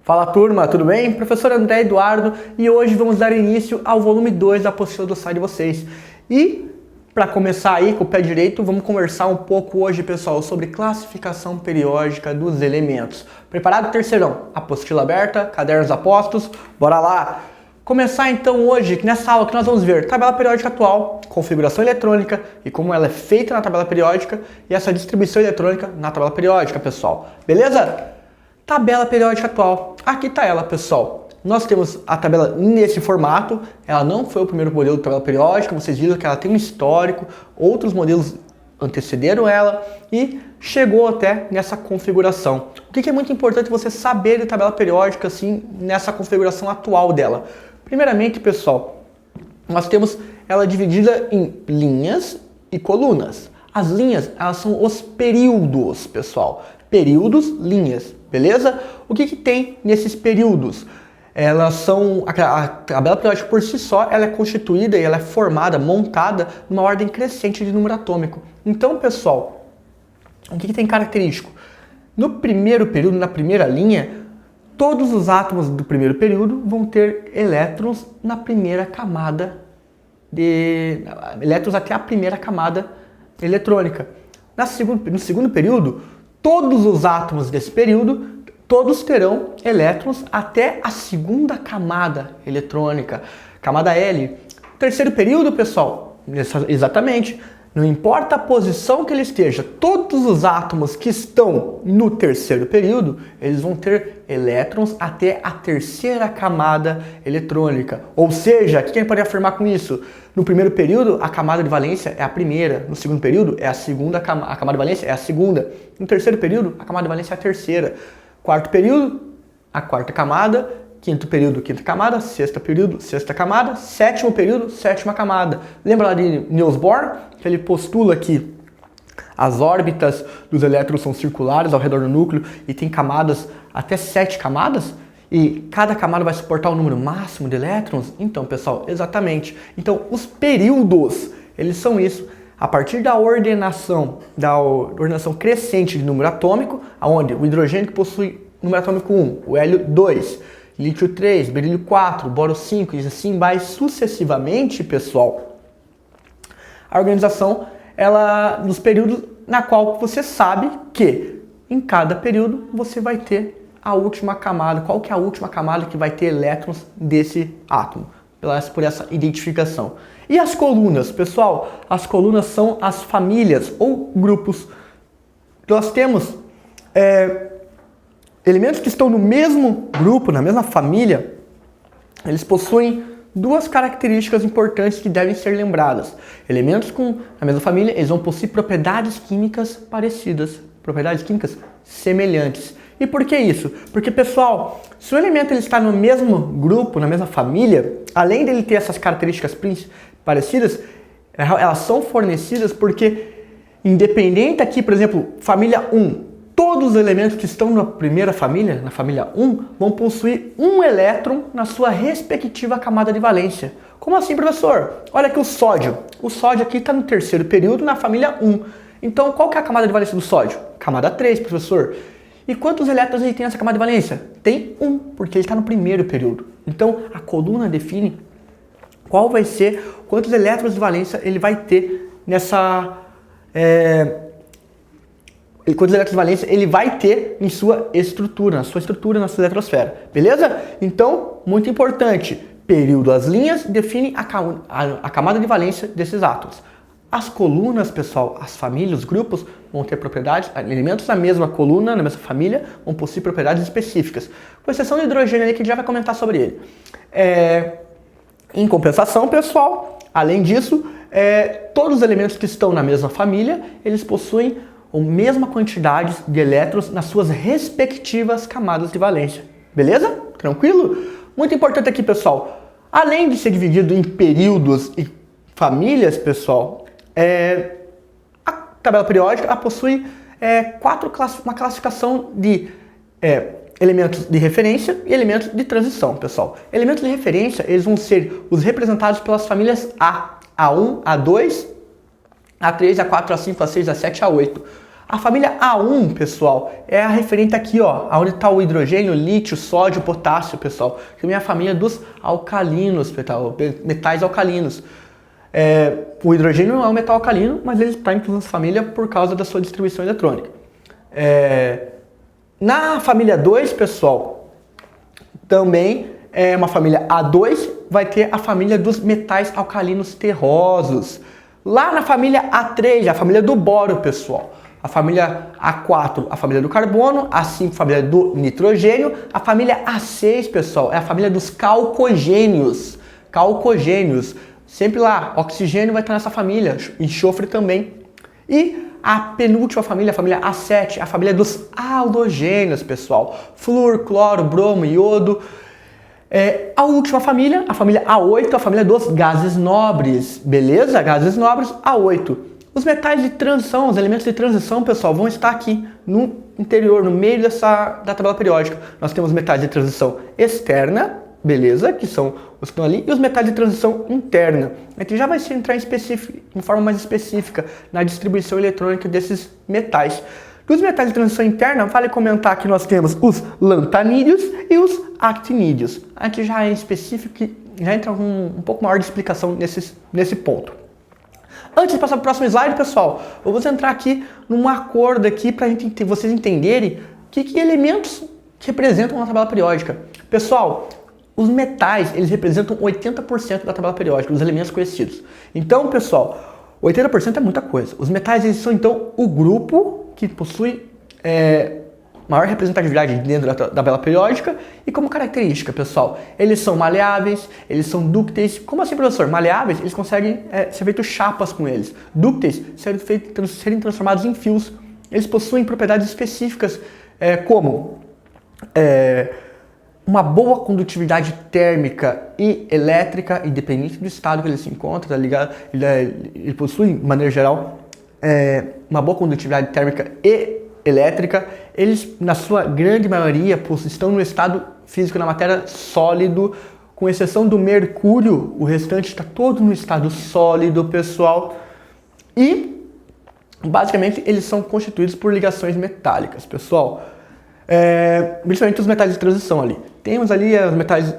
Fala turma, tudo bem? Professor André Eduardo e hoje vamos dar início ao volume 2 da apostila do site de vocês. E para começar aí com o pé direito, vamos conversar um pouco hoje, pessoal, sobre classificação periódica dos elementos. Preparado, terceirão? Apostila aberta, cadernos apostos, bora lá! Começar então hoje, nessa aula que nós vamos ver tabela periódica atual, configuração eletrônica e como ela é feita na tabela periódica e essa distribuição eletrônica na tabela periódica, pessoal. Beleza? Tabela periódica atual. Aqui está ela, pessoal. Nós temos a tabela nesse formato. Ela não foi o primeiro modelo de tabela periódica. Vocês viram que ela tem um histórico. Outros modelos antecederam ela e chegou até nessa configuração. O que é muito importante você saber de tabela periódica assim nessa configuração atual dela? Primeiramente, pessoal, nós temos ela dividida em linhas e colunas. As linhas, elas são os períodos, pessoal. Períodos, linhas, beleza? O que tem nesses períodos? Elas são, a tabela periódica por si só, ela é constituída e ela é formada, montada numa ordem crescente de número atômico. Então, pessoal, o que tem característico? No primeiro período, na primeira linha, todos os átomos do primeiro período vão ter elétrons na primeira camada, elétrons até a primeira camada eletrônica. No segundo período, todos os átomos desse período, todos terão elétrons até a segunda camada eletrônica, camada L. Terceiro período, pessoal, exatamente, não importa a posição que ele esteja, todos os átomos que estão no terceiro período, eles vão ter elétrons até a terceira camada eletrônica. Ou seja, o que a gente pode afirmar com isso? No primeiro período, a camada de valência é a primeira. No segundo período, é a segunda, a camada de valência é a segunda. No terceiro período, a camada de valência é a terceira. Quarto período, a quarta camada. Quinto período, quinta camada. Sexto período, sexta camada. Sétimo período, sétima camada. Lembra lá de Niels Bohr? Que ele postula que as órbitas dos elétrons são circulares ao redor do núcleo e tem camadas, até 7 camadas? E cada camada vai suportar o número máximo de elétrons? Então, pessoal, exatamente. Então, os períodos, eles são isso. A partir da ordenação crescente de número atômico, onde o hidrogênio que possui número atômico 1, o hélio 2, lítio 3, berílio 4, boro 5 e assim vai sucessivamente, pessoal. A organização, ela nos períodos na qual você sabe que em cada período você vai ter a última camada. Qual que é a última camada que vai ter elétrons desse átomo? Por essa identificação. E as colunas, pessoal? As colunas são as famílias ou grupos. Nós temos elementos que estão no mesmo grupo, na mesma família, eles possuem duas características importantes que devem ser lembradas. Elementos com a mesma família, eles vão possuir propriedades químicas parecidas, propriedades químicas semelhantes. E por que isso? Porque, pessoal, se o elemento ele está no mesmo grupo, na mesma família, além dele ter essas características parecidas, elas são fornecidas porque, independente aqui, por exemplo, família 1, todos os elementos que estão na primeira família, na família 1, vão possuir um elétron na sua respectiva camada de valência. Como assim, professor? Olha aqui o sódio. O sódio aqui está no terceiro período, na família 1. Então, qual que é a camada de valência do sódio? Camada 3, professor. E quantos elétrons ele tem nessa camada de valência? Tem 1, porque ele está no primeiro período. Então, a coluna define qual vai ser, quantos elétrons de valência ele vai ter nessa... quantos elétrons de valência ele vai ter em sua estrutura, na sua eletrosfera. Beleza? Então, muito importante, período, as linhas definem a camada de valência desses átomos. As colunas, pessoal, as famílias, os grupos vão ter propriedades, elementos da mesma coluna, na mesma família, vão possuir propriedades específicas. Com exceção do hidrogênio ali, que a gente já vai comentar sobre ele. Em compensação, pessoal, além disso, todos os elementos que estão na mesma família, eles possuem a mesma quantidade de elétrons nas suas respectivas camadas de valência. Beleza? Tranquilo? Muito importante aqui, pessoal, além de ser dividido em períodos e famílias, pessoal, a tabela periódica possui uma classificação de elementos de referência e elementos de transição, pessoal. Elementos de referência, eles vão ser os representados pelas famílias A, A1, A2, A3, A4, A5, A6, A7, A8. A família A1, pessoal, é a referente aqui, ó, onde está o hidrogênio, lítio, sódio, potássio, pessoal. Que é a família dos alcalinos, metais alcalinos. O hidrogênio não é um metal alcalino, mas ele está incluso nessa família por causa da sua distribuição eletrônica. Na família 2, pessoal, também é uma família A2, vai ter a família dos metais alcalinos terrosos. Lá na família A3, a família do boro, pessoal. A família A4, a família do carbono, A5, a família do nitrogênio, a família A6, pessoal, é a família dos calcogênios. Calcogênios. Sempre lá, oxigênio vai estar nessa família, enxofre também. E a penúltima família, a família A7, a família dos halogênios, pessoal. Flúor, cloro, bromo, iodo. A última família, a família A8, a família dos gases nobres, beleza? Gases nobres, A8. Os metais de transição, os elementos de transição, pessoal, vão estar aqui no interior, no meio da tabela periódica. Nós temos metais de transição externa, beleza? Que são os que estão ali, e os metais de transição interna. A gente já vai se entrar em forma mais específica na distribuição eletrônica desses metais. Dos metais de transição interna, vale comentar que nós temos os lantanídeos e os actinídeos. A gente já é específico e já entra um pouco maior de explicação nesse ponto. Antes de passar para o próximo slide, pessoal, eu vou entrar aqui num acordo aqui para vocês entenderem que elementos representam na tabela periódica. Pessoal, os metais, eles representam 80% da tabela periódica, dos elementos conhecidos. Então, pessoal, 80% é muita coisa. Os metais, eles são, então, o grupo que possui maior representatividade dentro da tabela periódica e como característica, pessoal, eles são maleáveis, eles são dúcteis. Como assim, professor? Maleáveis, eles conseguem ser feitos chapas com eles. Dúcteis, serem transformados em fios. Eles possuem propriedades específicas, como uma boa condutividade térmica e elétrica, independente do estado que ele se encontra, tá ligado? Ele possui, de maneira geral, uma boa condutividade térmica e elétrica. Eles, na sua grande maioria, estão no estado físico da matéria sólido, com exceção do mercúrio, o restante está todo no estado sólido, pessoal. E, basicamente, eles são constituídos por ligações metálicas, pessoal. Principalmente os metais de transição ali. Temos ali os metais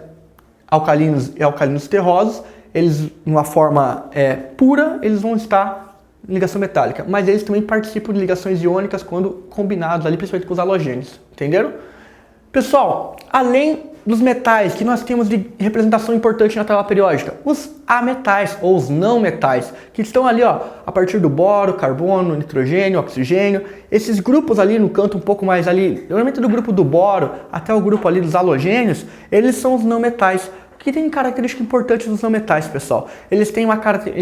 alcalinos e alcalinos terrosos. Eles, numa forma pura, eles vão estar em ligação metálica, mas eles também participam de ligações iônicas quando combinados ali, principalmente com os halogênios, entenderam? Pessoal, além dos metais que nós temos de representação importante na tabela periódica, os ametais ou os não metais, que estão ali, ó, a partir do boro, carbono, nitrogênio, oxigênio. Esses grupos ali no canto um pouco mais ali, normalmente do grupo do boro até o grupo ali dos halogênios, eles são os não metais. O que tem característica importante dos não metais, pessoal? Eles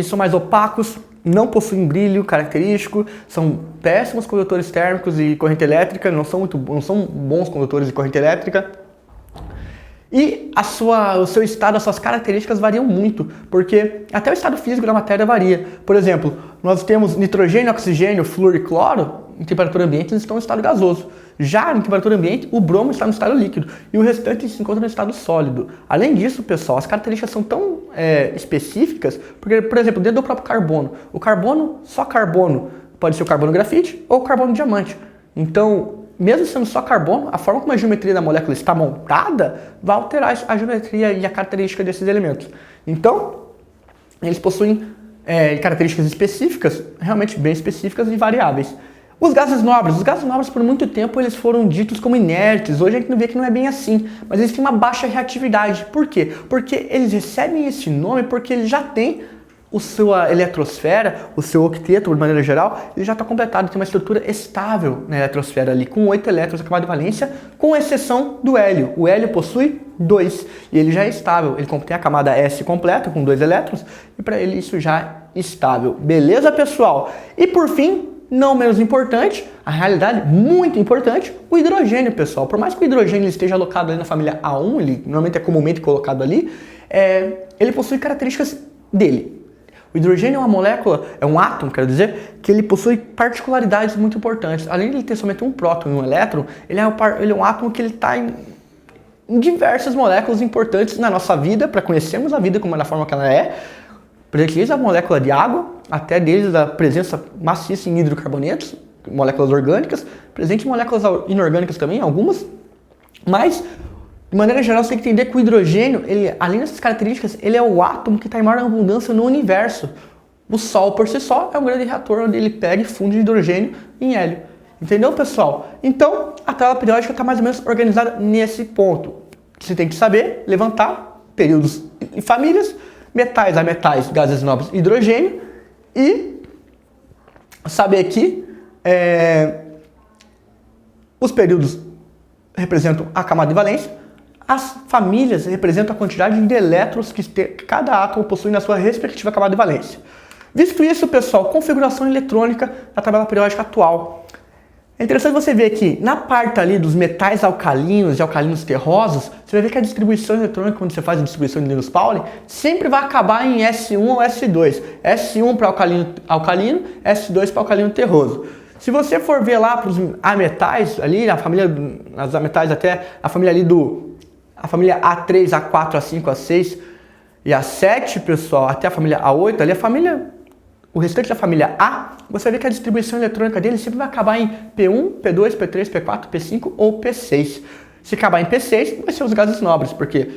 são mais opacos, não possuem brilho característico, são péssimos condutores térmicos e corrente elétrica, não são bons condutores de corrente elétrica. E o seu estado, as suas características variam muito, porque até o estado físico da matéria varia. Por exemplo, nós temos nitrogênio, oxigênio, flúor e cloro, em temperatura ambiente eles estão em estado gasoso. Já em temperatura ambiente, o bromo está no estado líquido e o restante se encontra no estado sólido. Além disso, pessoal, as características são tão específicas, porque, por exemplo, dentro do próprio carbono, o carbono, só carbono, pode ser o carbono grafite ou o carbono diamante. Então, mesmo sendo só carbono, a forma como a geometria da molécula está montada vai alterar a geometria e a característica desses elementos. Então, eles possuem características específicas, realmente bem específicas e variáveis. Os gases nobres por muito tempo eles foram ditos como inertes. Hoje a gente vê que não é bem assim, mas eles têm uma baixa reatividade. Por quê? Porque eles recebem esse nome porque eles já têm a sua eletrosfera, o seu octeto, de maneira geral, ele já está completado, tem uma estrutura estável na eletrosfera ali, com 8 elétrons na camada de valência, com exceção do hélio. O hélio possui 2 e ele já é estável, ele contém a camada S completa, com 2 elétrons, e para ele isso já é estável. Beleza, pessoal? E por fim, não menos importante, a realidade muito importante, o hidrogênio, pessoal. Por mais que o hidrogênio esteja alocado ali na família A1, ele normalmente é comumente colocado ali, ele possui características dele. O hidrogênio é uma molécula, é um átomo, quero dizer, que ele possui particularidades muito importantes. Além de ele ter somente um próton e um elétron, ele é um átomo que ele está em diversas moléculas importantes na nossa vida, para conhecermos a vida como da forma que ela é. Desde a molécula de água, até desde a presença maciça em hidrocarbonetos, moléculas orgânicas, presente em moléculas inorgânicas também, algumas, mas de maneira geral você tem que entender que o hidrogênio, ele, além dessas características, ele é o átomo que está em maior abundância no universo. O Sol por si só é um grande reator onde ele pega e funde hidrogênio em hélio. Entendeu, pessoal? Então, a tabela periódica está mais ou menos organizada nesse ponto. Você tem que saber levantar períodos e famílias, metais a metais, gases nobres, hidrogênio, e saber que os períodos representam a camada de valência, as famílias representam a quantidade de elétrons que cada átomo possui na sua respectiva camada de valência. Visto isso, pessoal, configuração eletrônica da tabela periódica atual. É interessante você ver que na parte ali dos metais alcalinos e alcalinos terrosos, você vai ver que a distribuição eletrônica, quando você faz a distribuição de Linus Pauling, sempre vai acabar em S1 ou S2. S1 para alcalino, S2 para alcalino terroso. Se você for ver lá para os ametais, ali, a família, as ametais até a família ali a família A3, A4, A5, A6 e A7, pessoal, até a família A8, ali a família, o restante da família A, você vai ver que a distribuição eletrônica dele sempre vai acabar em P1, P2, P3, P4, P5 ou P6. Se acabar em P6, vai ser os gases nobres, porque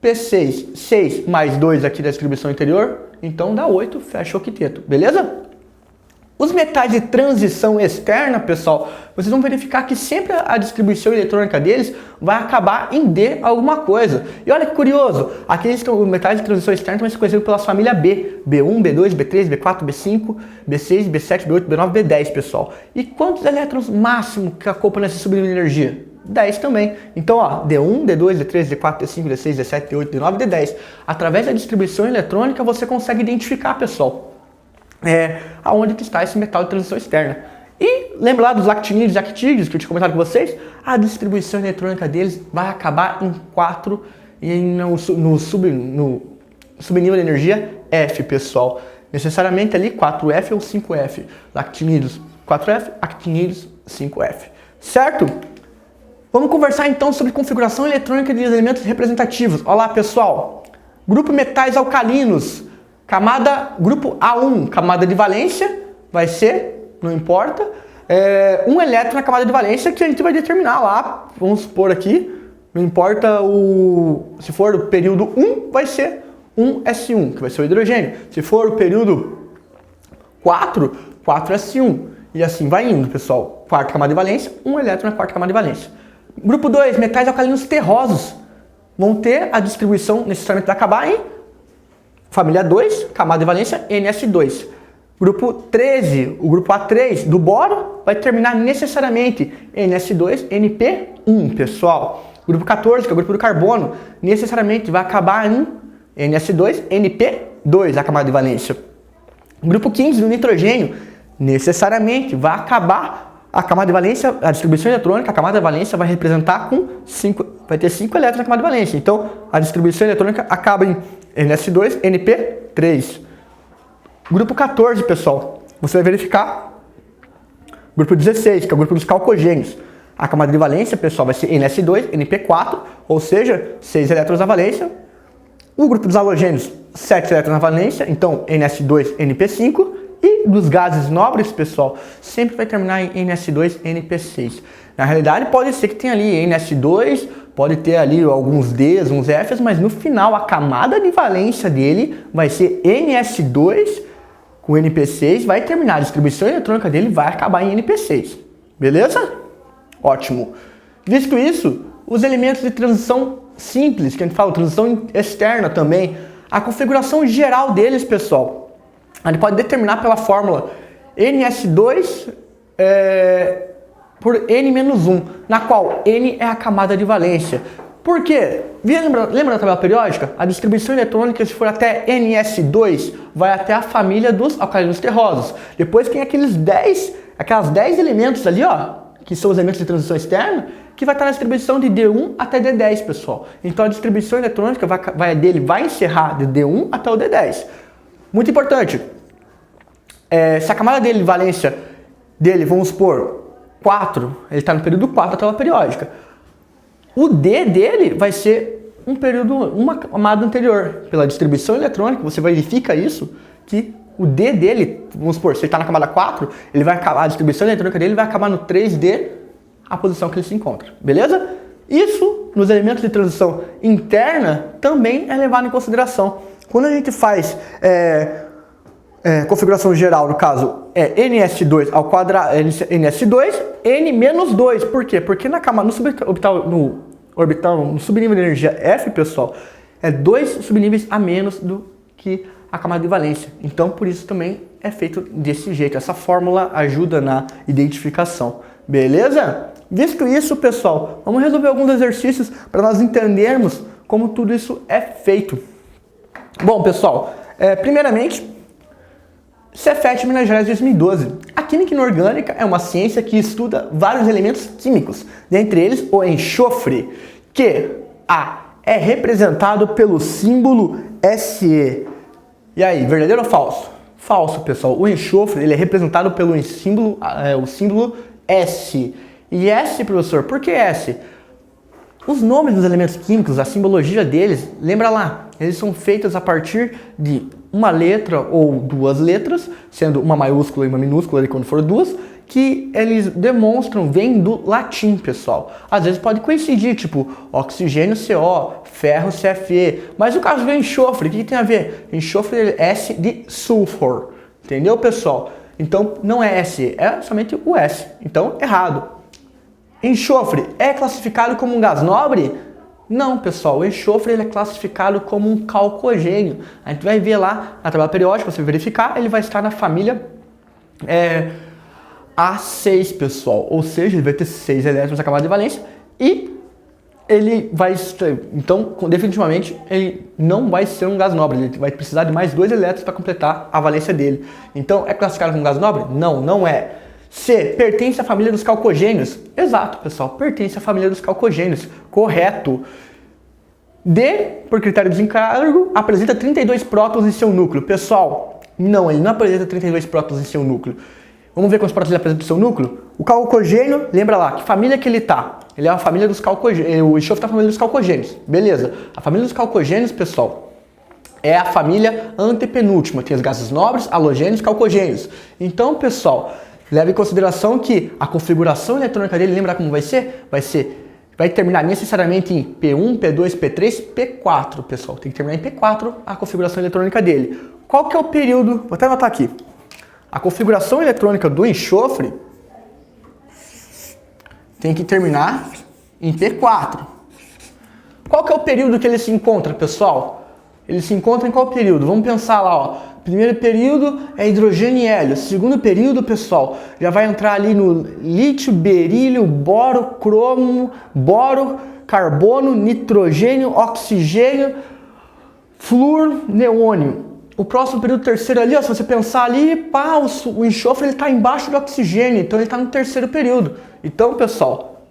P6, 6 mais 2 aqui da distribuição interior, então dá 8, fecha o octeto, beleza? Os metais de transição externa, pessoal, vocês vão verificar que sempre a distribuição eletrônica deles vai acabar em D alguma coisa. E olha que curioso, aqueles metais de transição externa também são conhecidos pela família B. B1, B2, B3, B4, B5, B6, B7, B8, B9, B10, pessoal. E quantos elétrons máximo que acoplam nessa sublinha de energia? 10 também. Então, ó, D1, D2, D3, D4, D5, D6, D7, D8, D9, D10. Através da distribuição eletrônica você consegue identificar, pessoal, aonde que está esse metal de transição externa. E lembra lá dos actinídeos e actídeos que eu tinha comentado com vocês? A distribuição eletrônica deles vai acabar em 4 e no subnível de energia F, pessoal. Necessariamente ali 4F ou 5F. Actinídeos 4F, actinídeos 5F. Certo? Vamos conversar então sobre configuração eletrônica de elementos representativos. Olha lá, pessoal. Grupo metais alcalinos. Grupo A1, camada de valência, vai ser, não importa, um elétron na camada de valência que a gente vai determinar lá, vamos supor aqui, não importa se for o período 1, vai ser um S1, que vai ser o hidrogênio. Se for o período 4, 4S1. E assim vai indo, pessoal. Quarta camada de valência, um elétron na quarta camada de valência. Grupo 2, metais alcalinos terrosos. Vão ter a distribuição necessariamente vai acabar em família 2, camada de valência NS2. Grupo 13, o grupo A3 do boro vai terminar necessariamente NS2, NP1, pessoal. Grupo 14, que é o grupo do carbono, necessariamente vai acabar em NS2, NP2, a camada de valência. Grupo 15, do nitrogênio, necessariamente vai acabar a camada de valência, a distribuição eletrônica, a camada de valência vai representar com 5, vai ter 5 elétrons na camada de valência. Então, a distribuição eletrônica acaba em NS2, NP3. Grupo 14, pessoal, você vai verificar. Grupo 16, que é o grupo dos calcogênios. A camada de valência, pessoal, vai ser NS2, NP4, ou seja, 6 elétrons na valência. O grupo dos halogênios, 7 elétrons na valência, então NS2, NP5. E dos gases nobres, pessoal, sempre vai terminar em NS2, NP6. Na realidade, pode ser que tenha ali NS2, pode ter ali alguns Ds, uns Fs, mas no final a camada de valência dele vai ser NS2 com NP6, vai terminar. A distribuição eletrônica dele vai acabar em NP6. Beleza? Ótimo. Visto isso, os elementos de transição simples, que a gente fala, transição externa também, a configuração geral deles, pessoal, a gente pode determinar pela fórmula NS2 por N-1, na qual N é a camada de valência. Por quê? Lembra da tabela periódica? A distribuição eletrônica, se for até NS2, vai até a família dos alcalinos terrosos. Depois tem aquelas 10 elementos ali, ó, que são os elementos de transição externa, que vai estar na distribuição de D1 até D10, pessoal. Então a distribuição eletrônica vai encerrar de D1 até o D10. Muito importante, se a camada de valência dele, vamos supor, 4, ele está no período 4 da tabela periódica. O D dele vai ser uma camada anterior. Pela distribuição eletrônica, você verifica isso, que o D dele, vamos supor, se ele está na camada 4, ele vai acabar, a distribuição eletrônica dele vai acabar no 3D, a posição que ele se encontra, beleza? Isso, nos elementos de transição interna, também é levado em consideração. Quando a gente faz configuração geral, no caso, é NS2 ao quadrado, NS2, N menos 2. Por quê? Porque na camada, no subnível de energia F, pessoal, é 2 subníveis a menos do que a camada de valência. Então, por isso também é feito desse jeito. Essa fórmula ajuda na identificação. Beleza? Visto isso, pessoal, vamos resolver alguns exercícios para nós entendermos como tudo isso é feito. Bom, pessoal, primeiramente, Cefet Minas Gerais 2012. A química inorgânica é uma ciência que estuda vários elementos químicos, dentre eles o enxofre, que é representado pelo símbolo Se. E aí, verdadeiro ou falso? Falso, pessoal. O enxofre ele é representado pelo símbolo, o símbolo S. E S, professor, por que S? Os nomes dos elementos químicos, a simbologia deles, lembra lá, eles são feitos a partir de uma letra ou duas letras, sendo uma maiúscula e uma minúscula, quando for duas, que eles demonstram, vem do latim, pessoal. Às vezes pode coincidir, tipo, oxigênio CO, ferro CFe, mas no caso do enxofre, o que tem a ver? Enxofre é S de sulfur, entendeu, pessoal? Então não é Se, é somente o S, então errado. Enxofre é classificado como um gás nobre? Não, pessoal, o enxofre ele é classificado como um calcogênio. A gente vai ver lá na tabela periódica, você verificar, ele vai estar na família A6, pessoal. Ou seja, ele vai ter 6 elétrons na camada de valência e ele vai, então, definitivamente, ele não vai ser um gás nobre. Ele vai precisar de mais 2 elétrons para completar a valência dele. Então, é classificado como um gás nobre? Não, não é. C, pertence à família dos calcogênios? Exato, pessoal, pertence à família dos calcogênios, correto. D, por critério de desencargo, apresenta 32 prótons em seu núcleo. Pessoal, não, ele não apresenta 32 prótons em seu núcleo. Vamos ver quantos prótons ele apresenta no seu núcleo? O calcogênio, lembra lá, que família que ele tá? Ele é a família dos calcogênios, o enxofre tá na família dos calcogênios, beleza. A família dos calcogênios, pessoal, é a família antepenúltima, tem os gases nobres, halogênios, calcogênios. Então, pessoal, leve em consideração que a configuração eletrônica dele, lembra como vai ser? Vai terminar necessariamente em P1, P2, P3, P4, pessoal. Tem que terminar em P4 a configuração eletrônica dele. Qual que é o período? Vou até anotar aqui. A configuração eletrônica do enxofre tem que terminar em P4. Qual que é o período que ele se encontra, pessoal? Ele se encontra em qual período? Vamos pensar lá, ó. Primeiro período é hidrogênio e hélio. Segundo período, pessoal, já vai entrar ali no lítio, berílio, boro, cromo, boro, carbono, nitrogênio, oxigênio, flúor, neônio. O próximo período terceiro ali, ó, se você pensar ali, pá, o enxofre ele está embaixo do oxigênio, então ele está no terceiro período. Então, pessoal,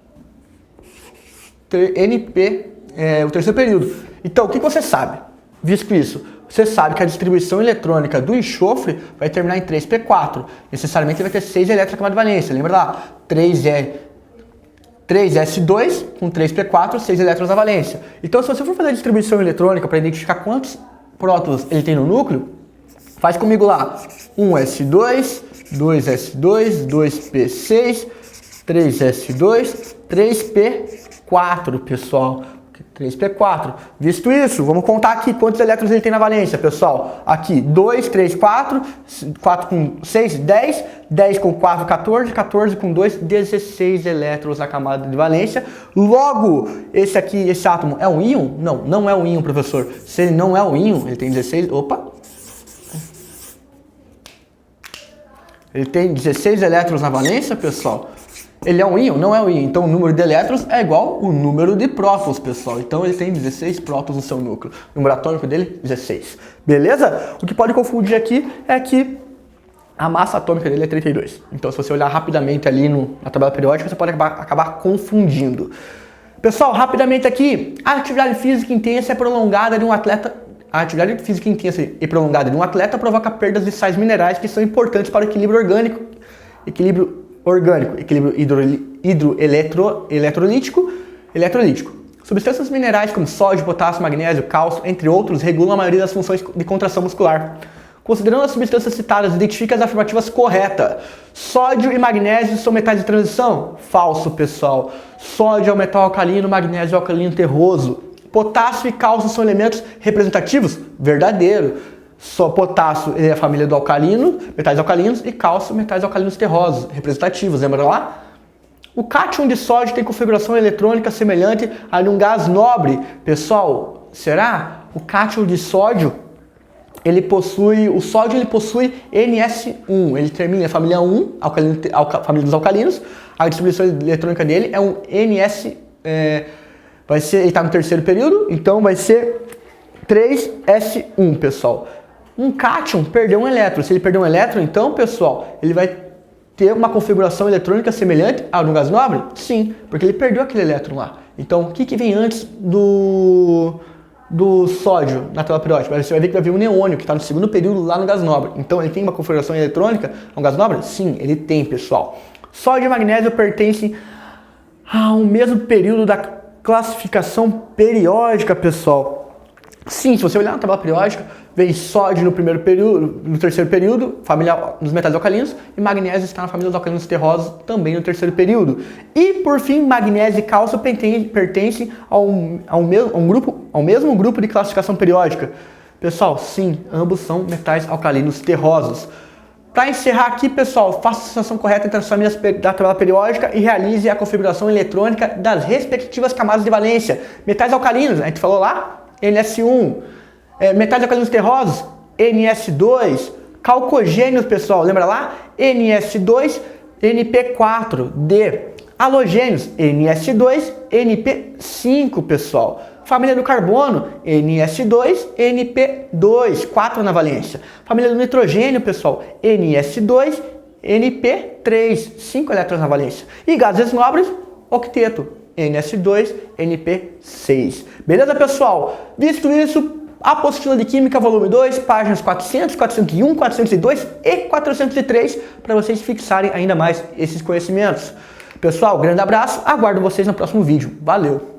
NP é o terceiro período. Então, o que você sabe? Visto isso, você sabe que a distribuição eletrônica do enxofre vai terminar em 3p4. Necessariamente ele vai ter 6 elétrons na camada de valência. Lembra lá? 3s2 com 3p4, 6 elétrons na valência. Então, se você for fazer a distribuição eletrônica para identificar quantos prótons ele tem no núcleo, faz comigo lá. 1s2, 2s2, 2p6, 3s2, 3p4, pessoal. 3p4. Visto isso, vamos contar aqui quantos elétrons ele tem na valência, pessoal. Aqui, 2, 3, 4, 4 com 6, 10, 10 com 4, 14, 14 com 2, 16 elétrons na camada de valência. Logo, esse aqui, esse átomo é um íon? Não, não é um íon, professor. Se ele não é um íon, ele tem 16... Opa! Ele tem 16 elétrons na valência, pessoal. Ele é um íon? Não é um íon. Então o número de elétrons é igual ao número de prótons, pessoal. Então ele tem 16 prótons no seu núcleo. O número atômico dele, 16. Beleza? O que pode confundir aqui é que a massa atômica dele é 32. Então se você olhar rapidamente ali na tabela periódica, você pode acabar confundindo. Pessoal, rapidamente aqui, a atividade física intensa é prolongada de um atleta. A atividade física intensa e prolongada de um atleta provoca perdas de sais minerais que são importantes para o equilíbrio orgânico, equilíbrio hidroeletrolítico. Substâncias minerais como sódio, potássio, magnésio, cálcio, entre outros, regulam a maioria das funções de contração muscular. Considerando as substâncias citadas, identifique as afirmativas corretas. Sódio e magnésio são metais de transição? Falso, pessoal. Sódio é um metal alcalino, magnésio é um alcalino terroso. Potássio e cálcio são elementos representativos? Verdadeiro. Só potássio é a família do alcalino, metais alcalinos, e cálcio, metais alcalinos terrosos, representativos, lembra lá? O cátion de sódio tem configuração eletrônica semelhante a de um gás nobre. Pessoal, será? O cátion de sódio, o sódio ele possui NS1, ele termina a família 1, família dos alcalinos, a distribuição eletrônica dele é um NS, ele está no terceiro período, então vai ser 3S1, pessoal. Um cátion perdeu um elétron, se ele perder um elétron, então, pessoal, ele vai ter uma configuração eletrônica semelhante a de um gás nobre? Sim, porque ele perdeu aquele elétron lá. Então, o que vem antes do sódio na tabela periódica? Você vai ver que vai vir um neônio, que está no segundo período lá no gás nobre. Então, ele tem uma configuração eletrônica a um gás nobre? Sim, ele tem, pessoal. Sódio e magnésio pertencem ao mesmo período da classificação periódica, pessoal. Sim, se você olhar na tabela periódica, vem sódio no primeiro período, no terceiro período, família dos metais alcalinos, e magnésio está na família dos alcalinos terrosos, também no terceiro período. E, por fim, magnésio e cálcio pertencem ao mesmo grupo de classificação periódica. Pessoal, sim, ambos são metais alcalinos terrosos. Para encerrar aqui, pessoal, faça a associação correta entre as famílias da tabela periódica e realize a configuração eletrônica das respectivas camadas de valência. Metais alcalinos, a gente falou lá, NS1. Metais alcalinos terrosos, NS2. Calcogênios, pessoal, lembra lá? NS2, NP4D. Halogênios, NS2, NP5, pessoal. Família do carbono, NS2, NP2, 4 na valência. Família do nitrogênio, pessoal, NS2, NP3, 5 elétrons na valência. E gases nobres, octeto, NS2, NP6. Beleza, pessoal? Visto isso, Apostila de Química, volume 2, páginas 400, 401, 402 e 403, para vocês fixarem ainda mais esses conhecimentos. Pessoal, grande abraço, aguardo vocês no próximo vídeo. Valeu!